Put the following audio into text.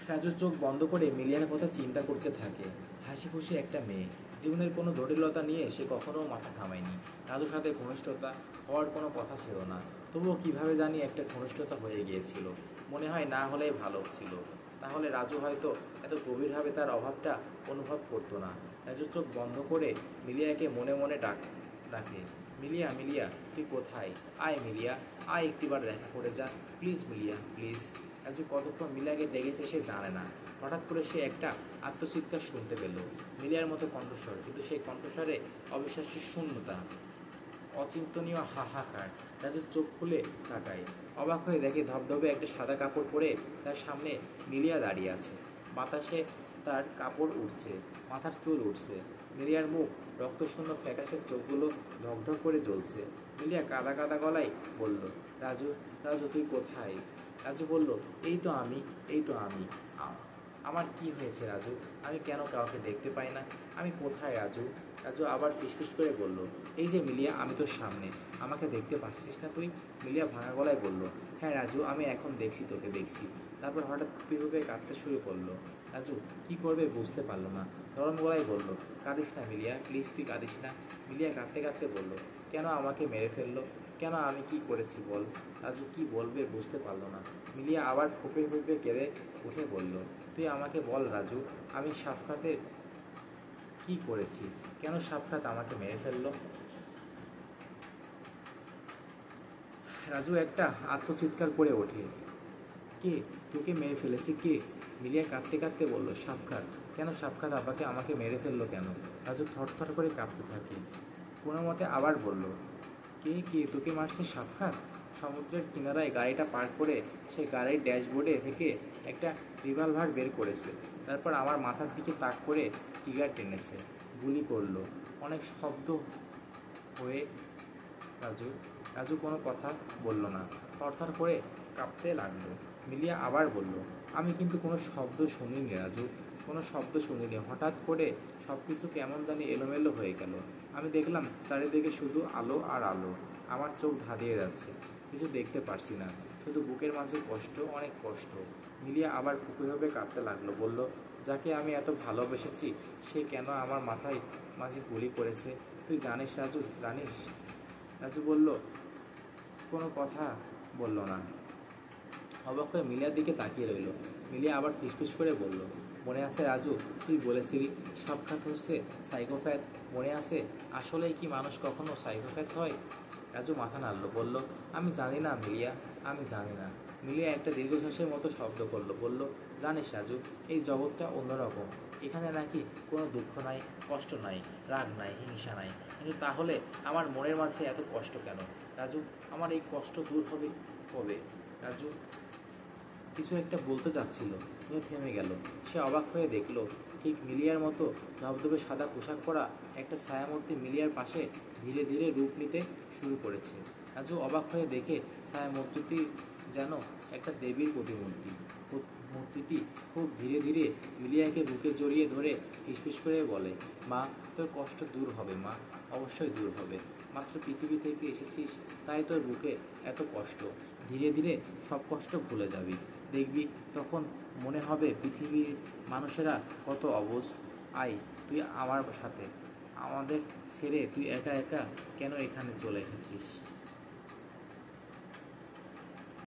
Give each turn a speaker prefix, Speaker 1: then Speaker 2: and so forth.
Speaker 1: রাজু চোখ বন্ধ করে মিলিয়ার কথা চিন্তা করতে থাকে। হাসি খুশি একটা মেয়ে, জীবনের কোনো জটিলতা নিয়ে সে কখনো মাথা ঘামায়নি। রাজুর সাথে ঘনিষ্ঠতা হওয়ার কোনো কথা ছিল না, তবুও কিভাবে জানি একটা ঘনিষ্ঠতা হয়ে গিয়েছিল। মনে হয় না হলেই ভালো ছিল, তাহলে রাজু হয়তো এত গভীরভাবে তার অভাবটা অনুভব করতো না। রাজু চোখ বন্ধ করে মিলিয়াকে মনে মনে ডাকে, মিলিয়া, মিলিয়া, তুই কোথায়? আয় মিলিয়া, আয় একটিবার দেখা করে যা, প্লিজ মিলিয়া, প্লিজ। রাজু কতক্ষণ মিলিয়াকে ডেকেছে সে জানে না। হঠাৎ করে সে একটা আত্মচিৎকার শুনতে পেল, মিলিয়ার মতো কণ্ঠস্বর, কিন্তু সেই কণ্ঠস্বরে অবিশ্বাস্য শূন্যতা, অচিন্তনীয় হাহাকার। রাজু চোখ খুলে তাকায়, অবাক হয়ে দেখে ধবধবে একটা সাদা কাপড় পরে তার সামনে মিলিয়া দাঁড়িয়ে আছে। বাতাসে তার কাপড় উঠছে, মাথার চুল উঠছে। মিলিয়ার মুখ রক্তশূন্য, ফ্যাকাশে চোখগুলো ধকধক করে জ্বলছে। মিলিয়া কাদা কাদা গলায় বলল, রাজু, রাজু তুই কোথায়? রাজু বলল, এই তো আমি, এই তো আমি। আমার কি হয়েছে রাজু? আমি কেন কাউকে দেখতে পাই না? আমি কোথায় রাজু? রাজু আবার ফিসফিস করে বলল, এই যে মিলিয়া, আমি তোর সামনে, আমাকে দেখতে পাচ্ছিস না তুই? মিলিয়া ভাঙা গলায় বলল, হ্যাঁ রাজু, আমি এখন দেখছি, তোকে দেখছি। তারপর হঠাৎ পিহুকে কাঁদতে শুরু করলো। রাজু কি করবে বুঝতে পারলো না, নরম গলায় বলল, কাঁদিস না মিলিয়া, প্লিজ তুই কাঁদিস না। মিলিয়া কাঁদতে কাঁদতে বলল, কেন আমাকে মেরে ফেললো? কেন, আমি কি করেছি বল? রাজু কি বলবে বুঝতে পারলো না। মিলিয়া আবার ফুঁপে ফুঁপে কেঁদে উঠে বলল, তুই আমাকে বল রাজু, আমি সাফকাতের কি করেছি? কেন সাফকাত আমাকে মেরে ফেললো? রাজু একটা আত্মচিৎকার করে ওঠে, কে তোকে মেরে ফেলেছে কে? মিলিয়া কাঁদতে কাঁদতে বলল, সাফকাত। কেন সাফকাত আপাকে আমাকে মেরে ফেললো কেন? রাজু থরথর করে কাঁপতে থাকে। কোনো মতে আবার বলল, কে কে তোকে মারছে সাফকাত? সমুদ্রের কিনারায় গাড়িটা পার্ক করে সে গাড়ির ড্যাশবোর্ডে থেকে একটা রিভলভার বের করেছে, তারপর আমার মাথার দিকে তাক করে ট্রিগার টেনেছে, গুলি করলো। অনেক শব্দ হয়ে রাজু রাজু কোনো কথা বলল না, থরথর করে কাঁপতে লাগলো। মিলিয়া আবার বলল, আমি কিন্তু কোনো শব্দ শুনিনি রাজু, কোনো শব্দ শুনিনি। হঠাৎ করে সব কিছু কেমন জানি এলোমেলো হয়ে গেল। আমি দেখলাম চারিদিকে শুধু আলো আর আলো। আমার চোখ ধাঁধিয়ে যাচ্ছে, কিছু দেখতে পারছি না, শুধু বুকের মাঝে কষ্ট, অনেক কষ্ট। মিলিয়া আবার ফুঁপিভাবে কাঁদতে লাগলো, বলল, যাকে আমি এত ভালোবেসেছি সে কেন আমার মাথায় মাঝে গুলি করেছে? তুই জানিস রাজু, জানিস? রাজু বলল, কোনো কথা বলল না, অবাক হয়ে মিলিয়ার দিকে তাকিয়ে রইল। মিলিয়া আবার ফিসফিস করে বলল, মনে আছে রাজু, তুই বলেছিলি সাফকাত হচ্ছে সাইকোপ্যাথ, মনে আছে? আসলেই কি মানুষ কখনো সাইকোপ্যাথ হয়? রাজু মাথা নাড়ল, বলল, আমি জানি না মিলিয়া, আমি জানি না। মিলিয়া একটা দীর্ঘশ্বাসের মতো শব্দ করলো, বলল, জানিস রাজু, এই জগৎটা অন্যরকম। এখানে নাকি কোনো দুঃখ নাই, কষ্ট নাই, রাগ নাই, হিংসা নাই। কিন্তু তাহলে আমার মনের মাঝে এত কষ্ট কেন রাজু? আমার এই কষ্ট দূর হবে কবে? রাজু কিছু একটা বলতে যাচ্ছিল, কিন্তু থেমে গেল। সে অবাক হয়ে দেখল, ঠিক মিলিয়ার মতো ধবধবে সাদা পোশাক পরা একটা ছায়ামূর্তি মিলিয়ার পাশে ধীরে ধীরে রূপ নিতে শুরু করেছে। রাজু অবাক হয়ে দেখে ছায়ামূর্তিটি যেন একটা দেবীর প্রতিমূর্তি। মূর্তিটি খুব ধীরে ধীরে মিলিয়াকে বুকে জড়িয়ে ধরে ফিসফিস করে বলে, মা, তোর কষ্ট দূর হবে মা, অবশ্যই দূর হবে। মাত্র পৃথিবী থেকে এসেছিস, তাই তোর বুকে এত কষ্ট। ধীরে ধীরে সব কষ্ট ভুলে যাবি, দেখবি তখন মনে হবে পৃথিবীর মানুষেরা কত অবুঝ। আয় তুই আমার সাথে, আমাদের ছেড়ে তুই একা একা কেন এখানে চলে এসেছিস?